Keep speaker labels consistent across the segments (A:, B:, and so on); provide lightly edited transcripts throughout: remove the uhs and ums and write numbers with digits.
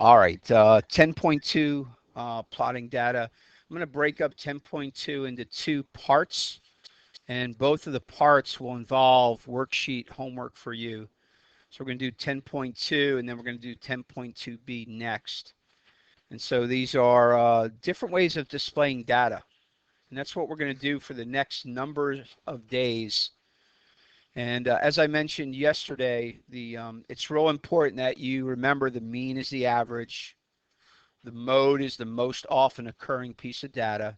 A: All right, 10.2 plotting data. I'm going to break up 10.2 into two parts, and both of the parts will involve worksheet homework for you. So we're going to do 10.2, and then we're going to do 10.2b next. And so these are different ways of displaying data. And that's what we're going to do for the next number of days. And as I mentioned yesterday, it's real important that you remember the mean is the average. The mode is the most often occurring piece of data.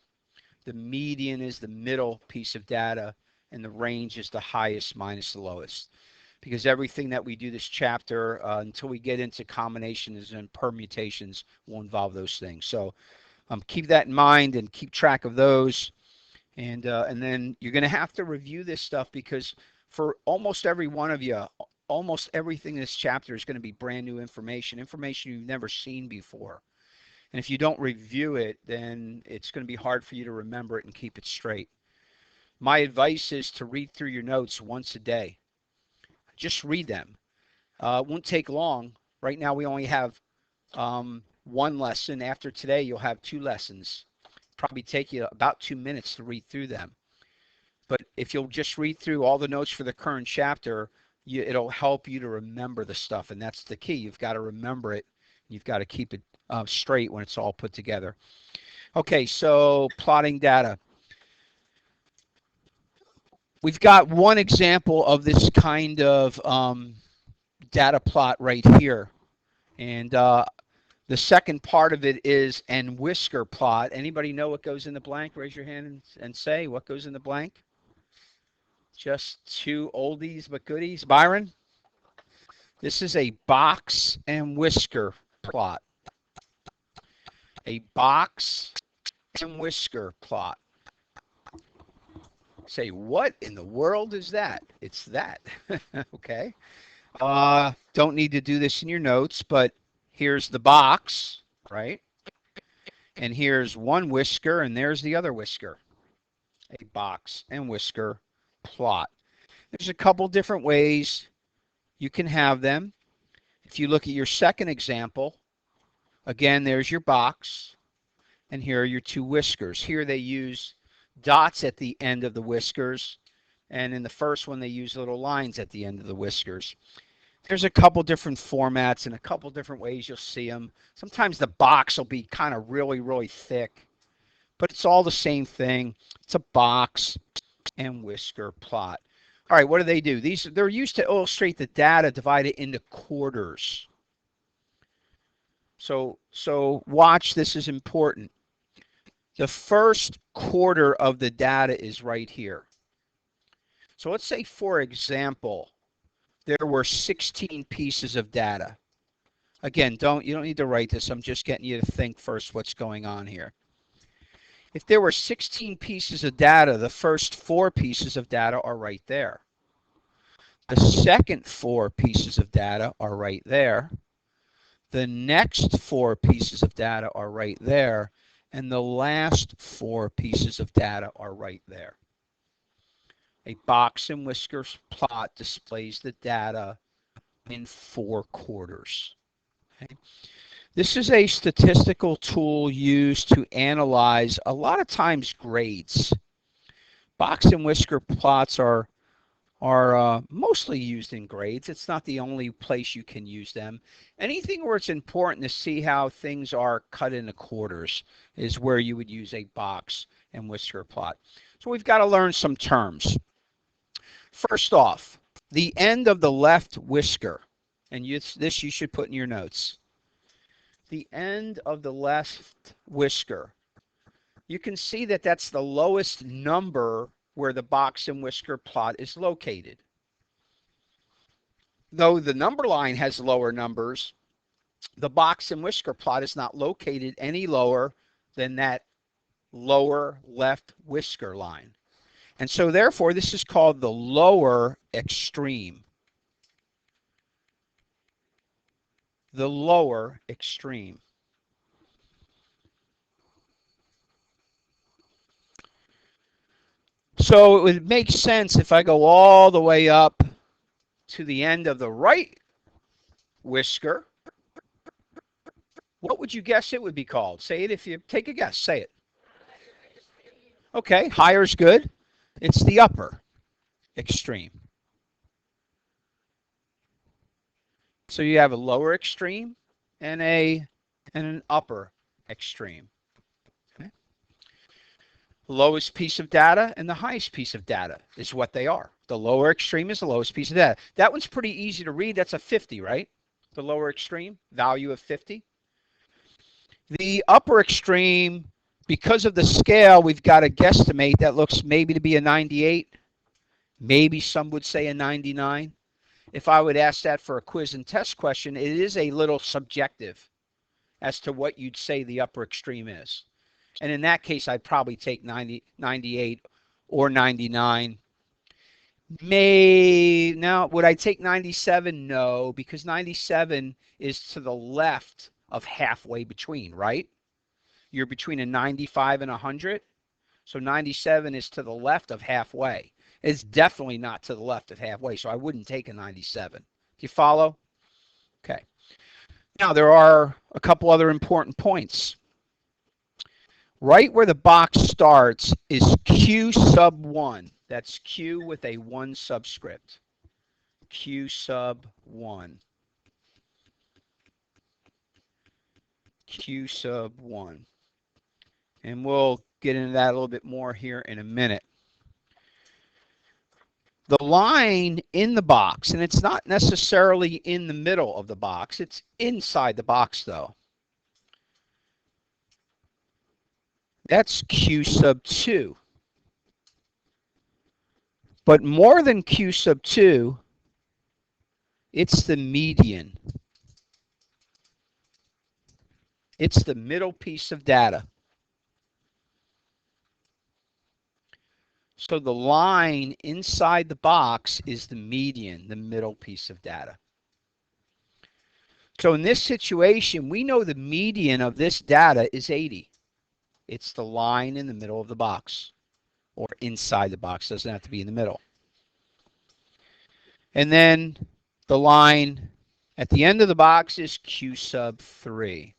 A: The median is the middle piece of data. And the range is the highest minus the lowest. Because everything that we do this chapter, until we get into combinations and permutations, will involve those things. So keep that in mind and keep track of those. And then you're going to have to review this stuff because for almost every one of you, almost everything in this chapter is going to be brand new information you've never seen before. And if you don't review it, then it's going to be hard for you to remember it and keep it straight. My advice is to read through your notes once a day. Just read them. It won't take long. Right now we only have one lesson. After today, you'll have two lessons. Probably take you about 2 minutes to read through them. But if you'll just read through all the notes for the current chapter, it'll help you to remember the stuff. And that's the key. You've got to remember it. You've got to keep it straight when it's all put together. Okay, so plotting data. We've got one example of this kind of data plot right here. And the second part of it is an Whisker plot. Anybody know what goes in the blank? Raise your hand and say what goes in the blank. Just two oldies but goodies. Byron? This is a box and whisker plot. A box and whisker plot. Say, what in the world is that? It's that. Okay. Don't need to do this in your notes, but here's the box, right? And here's one whisker, and there's the other whisker. A box and whisker plot. There's a couple different ways you can have them. If you look at your second example, again, there's your box, and here are your two whiskers. Here they use dots at the end of the whiskers, and in the first one they use little lines at the end of the whiskers. There's a couple different formats and a couple different ways you'll see them. Sometimes the box will be kind of really, really thick, but it's all the same thing. It's a box and whisker plot. All right, what do they do? They're used to illustrate the data divided into quarters. So watch, this is important. The first quarter of the data is right here. So let's say, for example, there were 16 pieces of data. Again, you don't need to write this. I'm just getting you to think first what's going on here. If there were 16 pieces of data, the first 4 pieces of data are right there. The second 4 pieces of data are right there. The next 4 pieces of data are right there. And the last 4 pieces of data are right there. A box and whiskers plot displays the data in 4 quarters. Okay. This is a statistical tool used to analyze, a lot of times, grades. Box and whisker plots are mostly used in grades. It's not the only place you can use them. Anything where it's important to see how things are cut into quarters is where you would use a box and whisker plot. So we've got to learn some terms. First off, the end of the left whisker, and this you should put in your notes. The end of the left whisker, you can see that that's the lowest number where the box and whisker plot is located. Though the number line has lower numbers, the box and whisker plot is not located any lower than that lower left whisker line. And so therefore, this is called the lower extreme. The lower extreme. So it would make sense if I go all the way up to the end of the right whisker, What would you guess it would be called? Say it if you take a guess. Say it. Okay, higher is good. It's the upper extreme. So you have a lower extreme and an upper extreme. Okay. Lowest piece of data and the highest piece of data is what they are. The lower extreme is the lowest piece of data. That one's pretty easy to read. That's a 50, right? The lower extreme, value of 50. The upper extreme, because of the scale, we've got to guesstimate that looks maybe to be a 98. Maybe some would say a 99. If I would ask that for a quiz and test question, it is a little subjective as to what you'd say the upper extreme is. And in that case, I'd probably take 90, 98 or 99. Now, would I take 97? No, because 97 is to the left of halfway between, right? You're between a 95 and 100. So 97 is to the left of halfway. It's definitely not to the left of halfway, so I wouldn't take a 97. Do you follow? Okay. Now, there are a couple other important points. Right where the box starts is Q sub 1. That's Q with a 1 subscript. Q sub 1. Q sub 1. And we'll get into that a little bit more here in a minute. The line in the box, and it's not necessarily in the middle of the box, it's inside the box though. That's Q sub 2. But more than Q sub 2, it's the median. It's the middle piece of data. So the line inside the box is the median, the middle piece of data. So in this situation, we know the median of this data is 80. It's the line in the middle of the box, or inside the box. Doesn't have to be in the middle. And then the line at the end of the box is Q sub 3.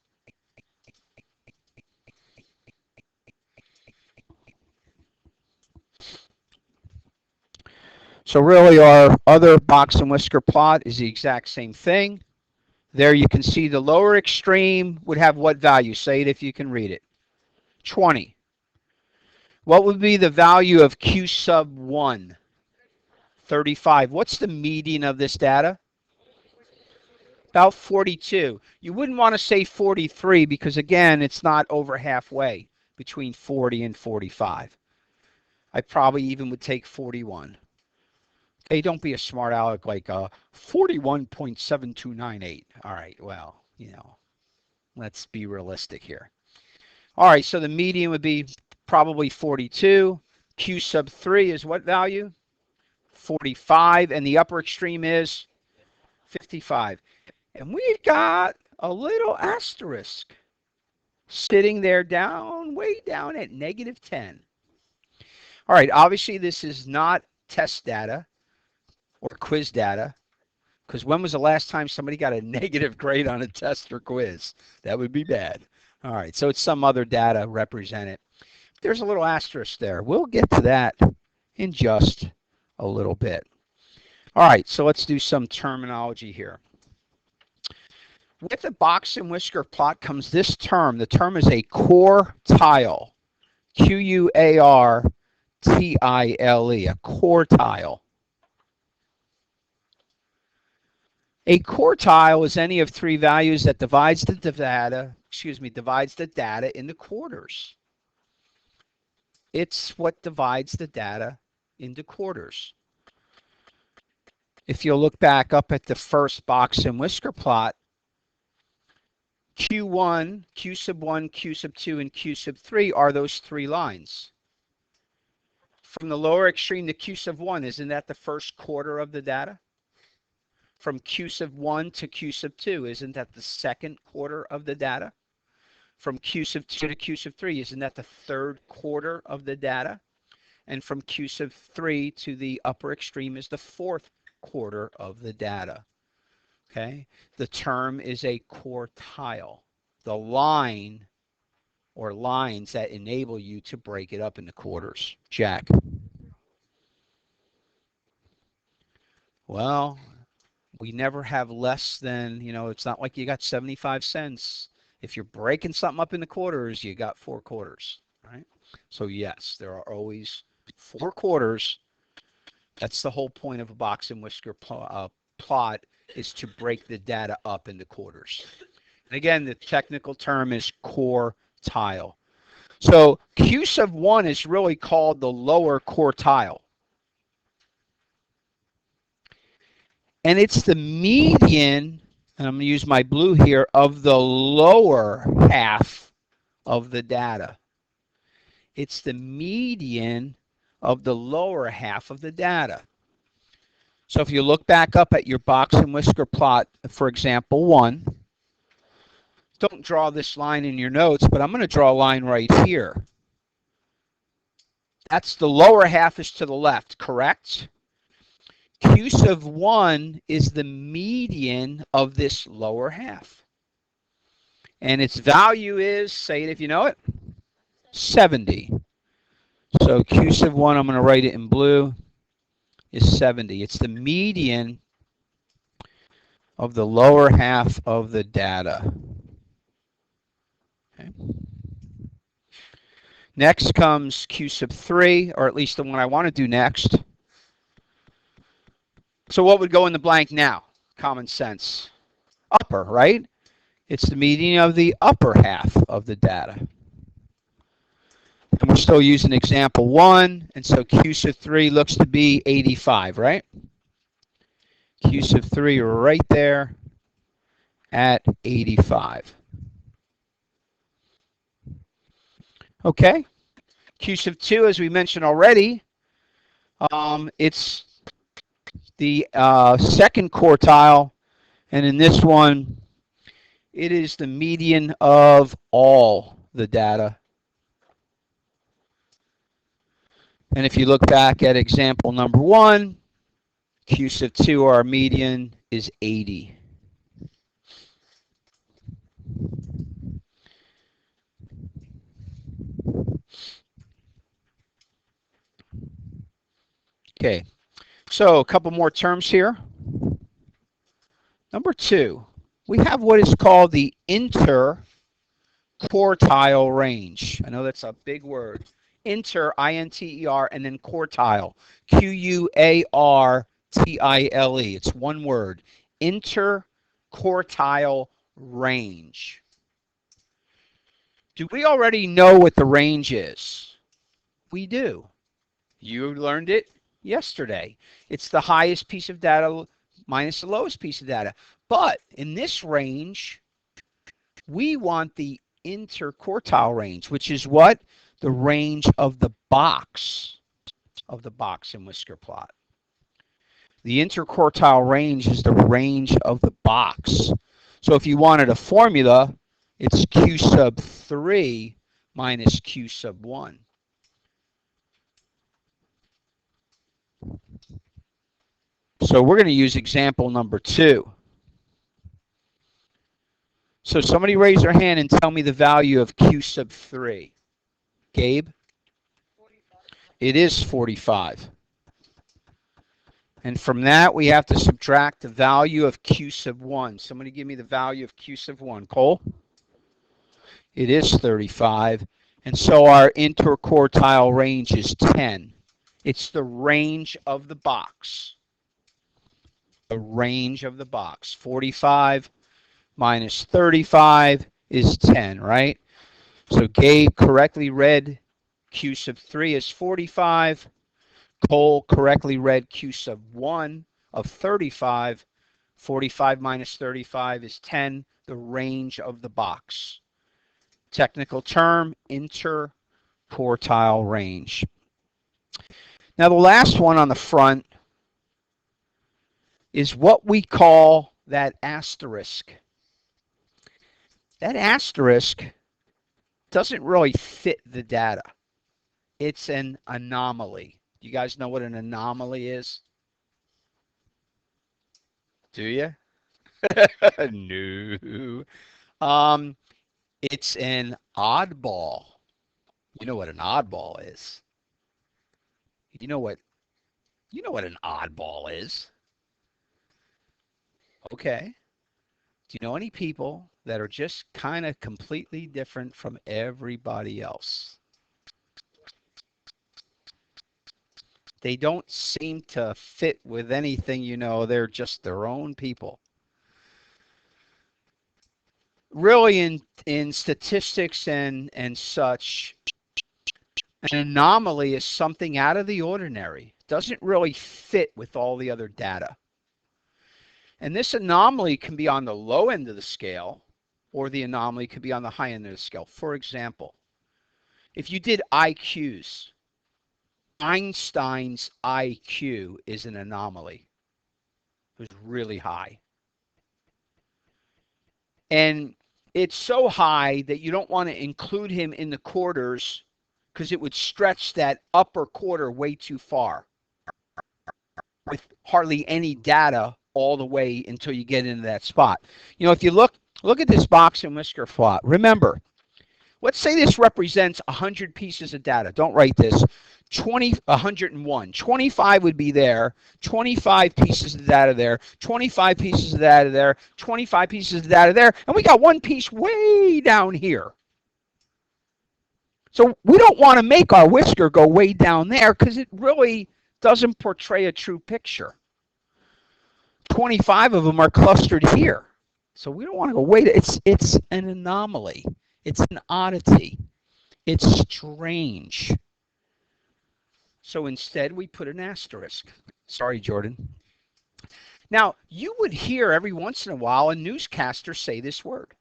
A: So really our other box and whisker plot is the exact same thing. There you can see the lower extreme would have what value? Say it if you can read it. 20. What would be the value of Q sub 1? 35. What's the median of this data? About 42. You wouldn't want to say 43 because, again, it's not over halfway between 40 and 45. I probably even would take 41. Okay, don't be a smart aleck like 41.7298. All right, well, let's be realistic here. All right, so the median would be probably 42. Q sub 3 is what value? 45, and the upper extreme is 55. And we've got a little asterisk sitting there way down at -10. All right, obviously this is not test data or quiz data, because when was the last time somebody got a negative grade on a test or quiz? That would be bad. All right, so it's some other data represented. There's a little asterisk there. We'll get to that in just a little bit. All right, so let's do some terminology here. With the box and whisker plot comes this term. The term is a quartile. Q-U-A-R-T-I-L-E, a quartile. A quartile is any of three values that divides the data into quarters. It's what divides the data into quarters. If you'll look back up at the first box and whisker plot, Q1, Q sub 1, Q sub 2, and Q sub 3 are those three lines. From the lower extreme to Q sub 1, isn't that the first quarter of the data? From Q sub 1 to Q sub 2, isn't that the second quarter of the data? From Q sub 2 to Q sub 3, isn't that the third quarter of the data? And from Q sub 3 to the upper extreme is the fourth quarter of the data. Okay, the term is a quartile. the line or lines that enable you to break it up into quarters. Jack. Well, we never have less than, it's not like you got 75 cents. If you're breaking something up into quarters, you got 4 quarters, right? So yes, there are always 4 quarters. That's the whole point of a box and whisker plot, is to break the data up into quarters. And again, the technical term is quartile. So Q sub 1 is really called the lower quartile. And it's the median, and I'm going to use my blue here, of the lower half of the data. It's the median of the lower half of the data. So if you look back up at your box and whisker plot, for example 1, don't draw this line in your notes, but I'm going to draw a line right here. That's the lower half is to the left, correct? Q sub 1 is the median of this lower half. And its value is, say it if you know it, 70. So Q sub 1, I'm going to write it in blue, is 70. It's the median of the lower half of the data. Okay. Next comes Q sub 3, or at least the one I want to do next. So what would go in the blank now? Common sense. Upper, right? It's the median of the upper half of the data. And we're still using example 1, and so Q sub 3 looks to be 85, right? Q sub 3 right there at 85. Okay. Q sub 2, as we mentioned already, it's the second quartile, and in this one, it is the median of all the data. And if you look back at example number 1, Q sub 2, our median is 80. Okay, so a couple more terms here. Number 2, we have what is called the interquartile range. I know that's a big word. Inter, I-N-T-E-R, and then quartile, Q-U-A-R-T-I-L-E. It's one word. Interquartile range. Do we already know what the range is? We do. You learned it yesterday. It's the highest piece of data minus the lowest piece of data. But in this range, we want the interquartile range, which is what? The range of the box and whisker plot. The interquartile range is the range of the box. So if you wanted a formula, it's Q sub 3 minus Q sub 1. So we're going to use example number 2. So somebody raise their hand and tell me the value of Q sub 3. Gabe? 45. It is 45. And from that, we have to subtract the value of Q sub 1. Somebody give me the value of Q sub 1. Cole? It is 35. And so our interquartile range is 10. It's the range of the box. The range of the box. 45 minus 35 is 10, right? So Gabe correctly read Q sub 3 as 45. Cole correctly read Q sub 1 of 35. 45 minus 35 is 10, the range of the box. Technical term, interquartile range. Now the last one on the front is what we call that asterisk. That asterisk doesn't really fit the data. It's an anomaly. Do you guys know what an anomaly is? Do you? No. It's an oddball. You know what an oddball is. You know what an oddball is. Okay. Do you know any people that are just kind of completely different from everybody else? They don't seem to fit with anything, they're just their own people. Really, in statistics and such, an anomaly is something out of the ordinary. Doesn't really fit with all the other data. And this anomaly can be on the low end of the scale, or the anomaly could be on the high end of the scale. For example, if you did IQs, Einstein's IQ is an anomaly. It was really high. And it's so high that you don't want to include him in the quarters because it would stretch that upper quarter way too far with hardly any data all the way until you get into that spot. If you look at this box and whisker plot, remember, let's say this represents 100 pieces of data. Don't write this. 101. 25 would be there. 25 pieces of data there. 25 pieces of data there. 25 pieces of data there. And we got one piece way down here. So we don't want to make our whisker go way down there because it really doesn't portray a true picture. 25 of them are clustered here. So we don't want to go way down. It's an anomaly. It's an oddity. It's strange. So instead, we put an asterisk. Sorry, Jordan. Now, you would hear every once in a while a newscaster say this word.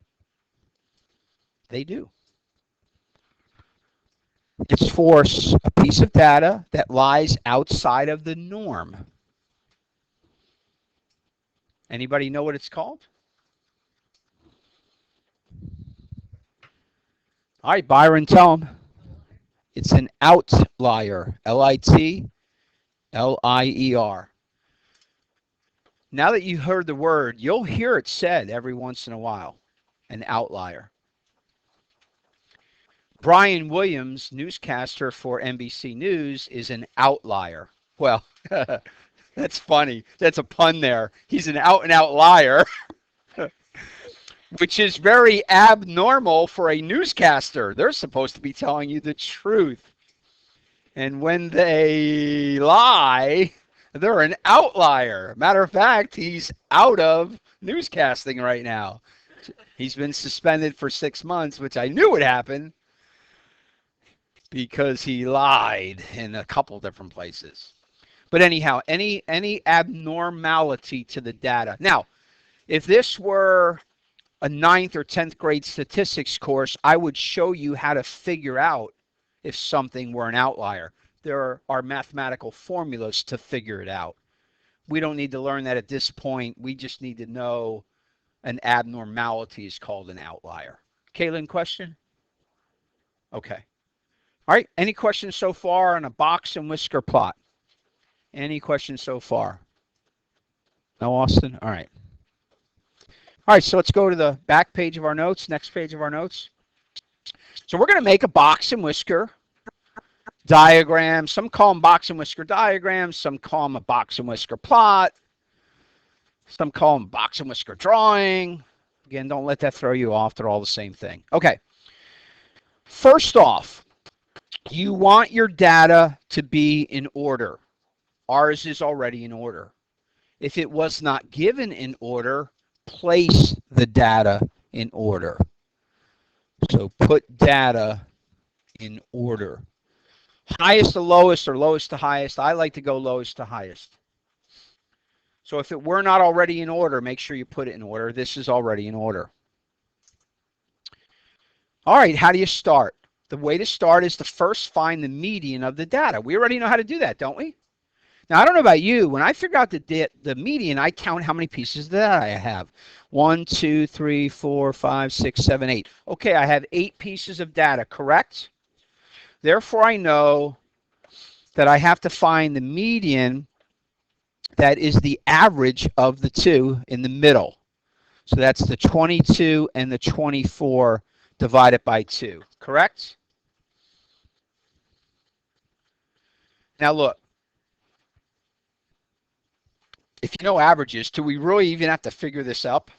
A: They do. It's for a piece of data that lies outside of the norm. Anybody know what it's called? All right, Byron, tell them. It's an outlier, L-I-T-L-I-E-R. Now that you heard the word, you'll hear it said every once in a while, an outlier. Brian Williams, newscaster for NBC News, is an outlier. Well, that's funny. That's a pun there. He's an out-and-out liar, which is very abnormal for a newscaster. They're supposed to be telling you the truth. And when they lie, they're an outlier. Matter of fact, he's out of newscasting right now. He's been suspended for 6 months, which I knew would happen because he lied in a couple different places. But anyhow, any abnormality to the data. Now, if this were a 9th or 10th grade statistics course, I would show you how to figure out if something were an outlier. There are mathematical formulas to figure it out. We don't need to learn that at this point. We just need to know an abnormality is called an outlier. Kaylin, question? Okay. All right. Any questions so far on a box and whisker plot? Any questions so far? No, Austin? All right. All right, so let's go to the back page of our notes, next page of our notes. So we're going to make a box and whisker diagram. Some call them box and whisker diagrams. Some call them a box and whisker plot. Some call them box and whisker drawing. Again, don't let that throw you off. They're all the same thing. Okay. First off, you want your data to be in order. Ours is already in order. If it was not given in order, place the data in order. So put data in order. Highest to lowest or lowest to highest. I like to go lowest to highest. So if it were not already in order, make sure you put it in order. This is already in order. All right, how do you start? The way to start is to first find the median of the data. We already know how to do that, don't we? Now, I don't know about you. When I figure out the median, I count how many pieces of data I have. 1, 2, 3, 4, 5, 6, 7, 8. Okay, I have 8 pieces of data, correct? Therefore, I know that I have to find the median that is the average of the two in the middle. So that's the 22 and the 24 divided by 2, correct? Now look, if you know averages, do we really even have to figure this up?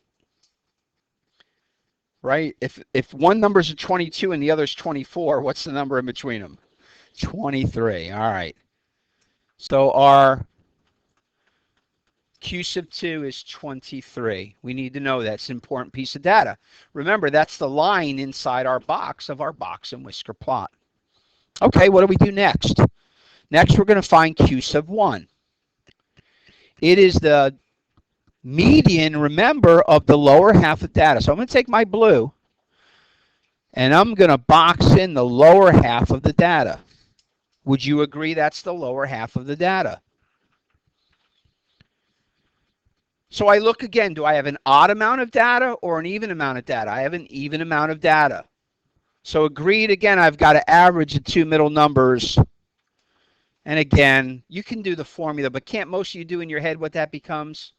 A: Right? If one number is a 22 and the other is 24, what's the number in between them? 23. All right. So our Q sub 2 is 23. We need to know that's an important piece of data. Remember, that's the line inside our box of our box and whisker plot. Okay, what do we do next? Next, we're going to find Q sub 1. It is the median, remember, of the lower half of data. So I'm going to take my blue, and I'm going to box in the lower half of the data. Would you agree that's the lower half of the data? So I look again, do I have an odd amount of data or an even amount of data? I have an even amount of data. So agreed, again, I've got to average the two middle numbers. And again, you can do the formula, but can't most of you do in your head what that becomes?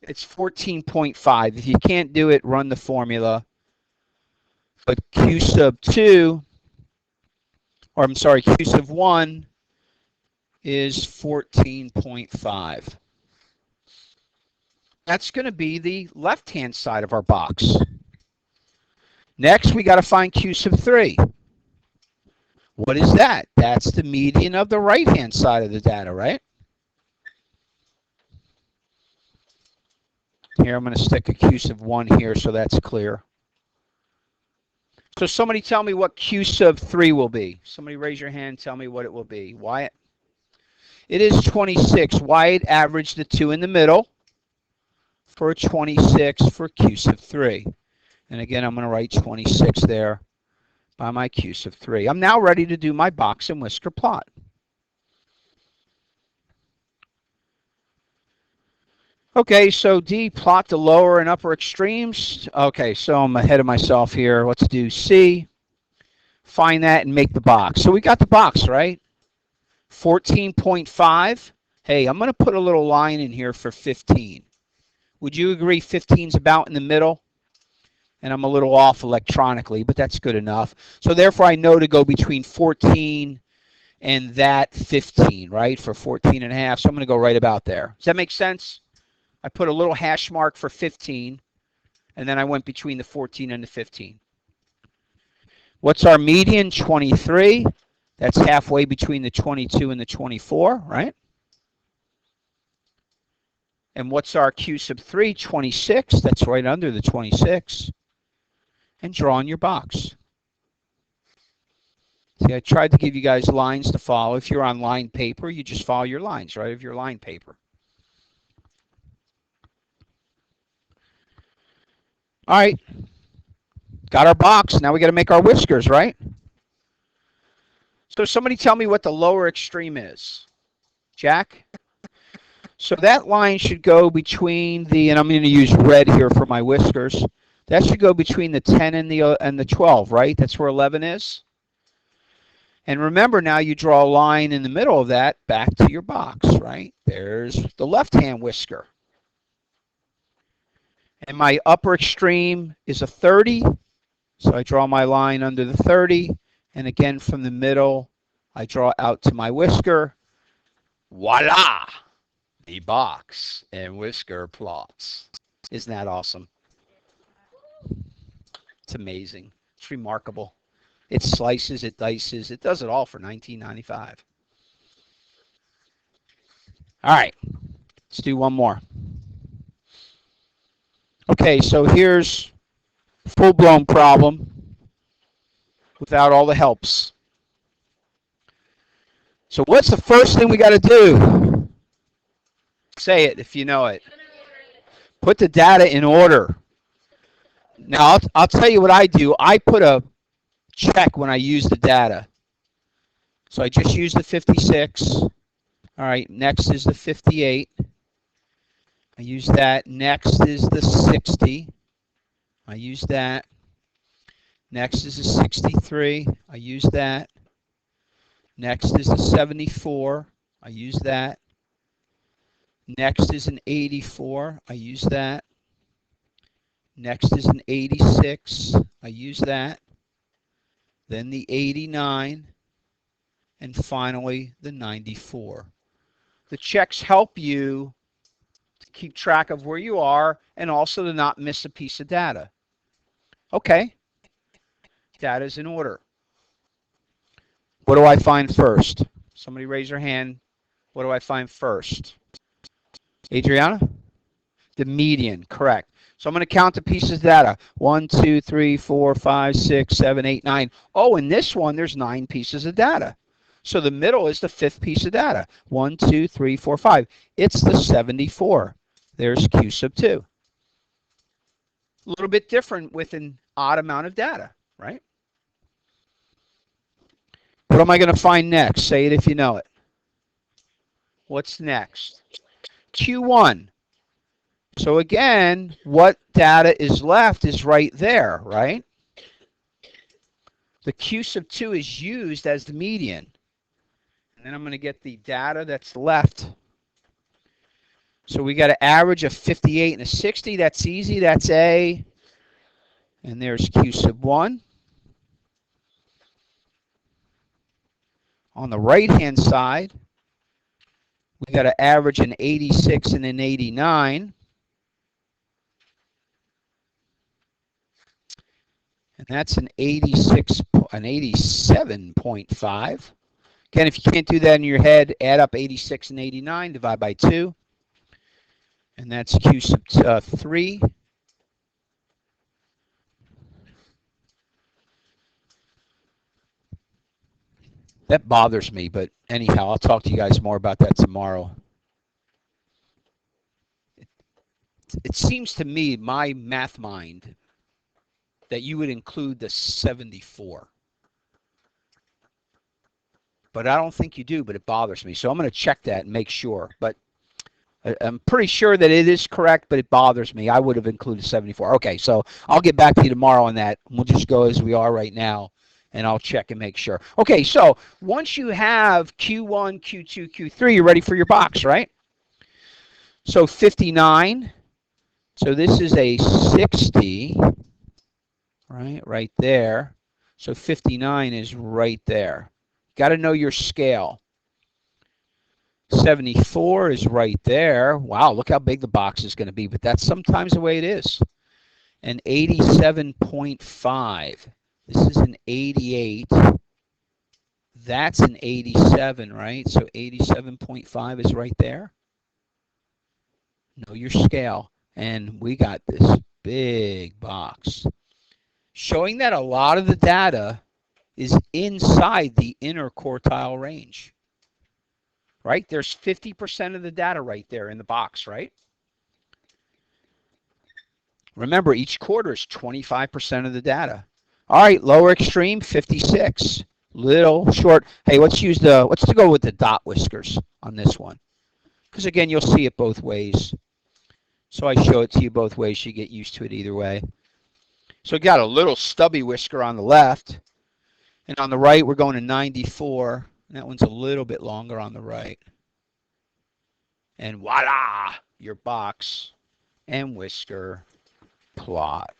A: It's 14.5. If you can't do it, run the formula. But Q sub 2, or I'm sorry, Q sub 1 is 14.5. That's going to be the left-hand side of our box. Next, we got to find Q sub 3. What is that? That's the median of the right-hand side of the data, right? Here, I'm going to stick a Q sub 1 here so that's clear. So somebody tell me what Q sub 3 will be. Somebody raise your hand and tell me what it will be. Wyatt? It is 26. Wyatt averaged the 2 in the middle for 26 for Q sub 3. And again, I'm going to write 26 there by my Q sub 3. I'm now ready to do my box and whisker plot. Okay, so D, plot the lower and upper extremes. Okay, so I'm ahead of myself here. Let's do C. Find that and make the box. So we got the box, right? 14.5. Hey, I'm going to put a little line in here for 15. Would you agree 15 is about in the middle? And I'm a little off electronically, but that's good enough. So therefore, I know to go between 14 and that 15, right, for 14 and a half. So I'm going to go right about there. Does that make sense? I put a little hash mark for 15, and then I went between the 14 and the 15. What's our median? 23. That's halfway between the 22 and the 24, right? And what's our Q sub 3? 26. That's right under the 26. And draw in your box. See, I tried to give you guys lines to follow. If you're on lined paper, you just follow your lines, right, of your line paper. All right. Got our box. Now we got to make our whiskers, right? So somebody tell me what the lower extreme is. Jack? So that line should go between the, and I'm going to use red here for my whiskers. That should go between the 10 and the 12, right? That's where 11 is. And remember now you draw a line in the middle of that back to your box, right? There's the left-hand whisker. And my upper extreme is a 30. So I draw my line under the 30. And again, from the middle, I draw out to my whisker. Voila! The box and whisker plots. Isn't that awesome? It's amazing. It's remarkable. It slices, it dices, it does it all for $19.95. All right, let's do one more. Okay, so here's a full-blown problem without all the helps. So what's the first thing we got to do? Say it if you know it. Put the data in order. Now, I'll tell you what I do. I put a check when I use the data. So I just use the 56. All right, next is the 58. I use that. Next is the 60. I use that. Next is the 63. I use that. Next is the 74. I use that. Next is an 84. I use that. Next is an 86. I use that. Then the 89. And finally, the 94. The checks help you to keep track of where you are and also to not miss a piece of data. Okay, data is in order. What do I find first? Somebody raise your hand. What do I find first? Adriana? The median, correct. So I'm going to count the pieces of data. 1, 2, 3, 4, 5, 6, 7, 8, 9. Oh, in this one, there's 9 pieces of data. So the middle is the 5th piece of data. 1, 2, 3, 4, 5. It's the 74. There's Q sub 2. A little bit different with an odd amount of data, right? What am I going to find next? Say it if you know it. What's next? Q1. So again, what data is left is right there, right? The Q sub 2 is used as the median. And then I'm going to get the data that's left. So we got an average of 58 and a 60. That's easy. That's A. And there's Q sub 1. On the right-hand side, we got an average an 86 and an 89. And that's an 87.5. Again, if you can't do that in your head, add up 86 and 89, divide by 2. And that's Q sub 3. That bothers me, but anyhow, I'll talk to you guys more about that tomorrow. It seems to me, my math mind, that you would include the 74. But I don't think you do, but it bothers me. So I'm going to check that and make sure. But I'm pretty sure that it is correct, but it bothers me. I would have included 74. Okay, so I'll get back to you tomorrow on that. We'll just go as we are right now, and I'll check and make sure. Okay, so once you have Q1, Q2, Q3, you're ready for your box, right? So 59. So this is a 60, right there. So 59 is right there. Got to know your scale. 74 is right there. Wow, look how big the box is going to be, but that's sometimes the way it is. And 87.5. This is an 88. That's an 87, right? So 87.5 is right there. Know your scale. And we got this big box, showing that a lot of the data is inside the interquartile range. Right? There's 50% of the data right there in the box, right? Remember, each quarter is 25% of the data. All right, lower extreme, 56. Little short. Hey, let's go with the dot whiskers on this one. Because again, you'll see it both ways. So I show it to you both ways. You get used to it either way. So we got a little stubby whisker on the left. And on the right, we're going to 94. That one's a little bit longer on the right. And voila, your box and whisker plot.